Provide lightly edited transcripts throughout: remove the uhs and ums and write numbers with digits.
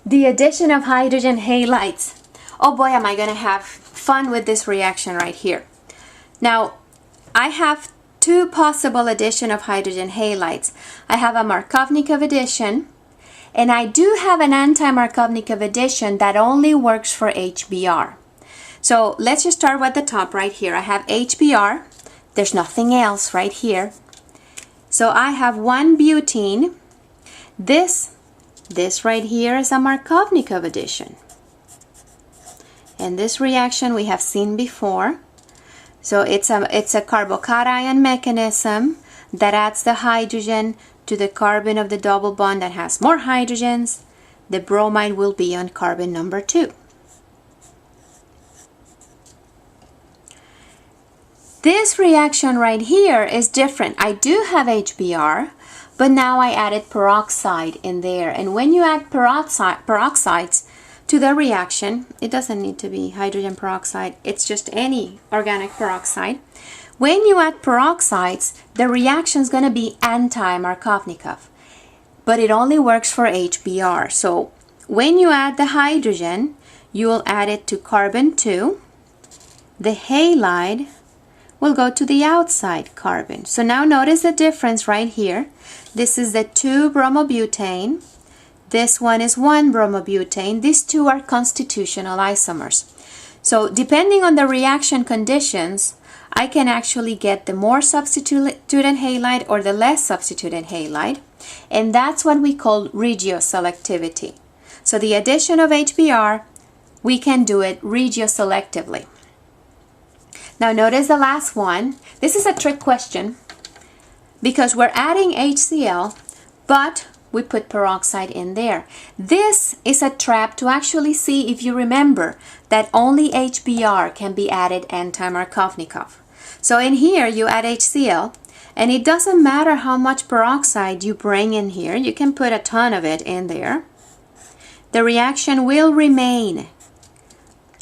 The addition of hydrogen halides. Oh boy, am I going to have fun with this reaction right here. Now, I have two possible addition of hydrogen halides. I have a Markovnikov addition, and I do have an anti-Markovnikov addition that only works for HBr. So let's just start with the top right here. I have HBr. There's nothing else right here. So I have one butene. This right here is a Markovnikov addition. And this reaction we have seen before. So it's a carbocation mechanism that adds the hydrogen to the carbon of the double bond that has more hydrogens. The bromide will be on carbon number 2. This reaction right here is different. I do have HBr, but now I added peroxide in there. And when you add peroxides to the reaction, it doesn't need to be hydrogen peroxide, it's just any organic peroxide. When you add peroxides, the reaction is going to be anti-Markovnikov, but it only works for HBr. So when you add the hydrogen, you will add it to carbon 2. The halide will go to the outside carbon. So now notice the difference right here. This is the 2-bromobutane. This one is 1-bromobutane. These two are constitutional isomers. So depending on the reaction conditions, I can actually get the more substituted halide or the less substituted halide. And that's what we call regioselectivity. So the addition of HBr, we can do it regioselectively. Now notice the last one. This is a trick question because we're adding HCl, but we put peroxide in there. This is a trap to actually see if you remember that only HBr can be added anti-Markovnikov. So in here you add HCl, and it doesn't matter how much peroxide you bring in here. You can put a ton of it in there. The reaction will remain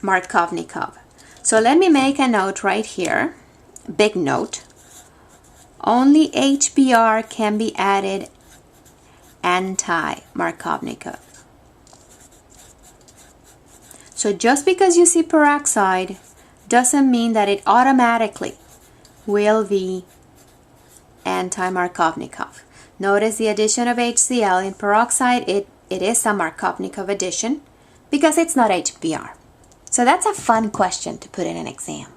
Markovnikov. So let me make a note right here, big note. Only HBr can be added anti-Markovnikov. So just because you see peroxide doesn't mean that it automatically will be anti-Markovnikov. Notice the addition of HCl in peroxide, it is a Markovnikov addition because it's not HBr. So that's a fun question to put in an exam.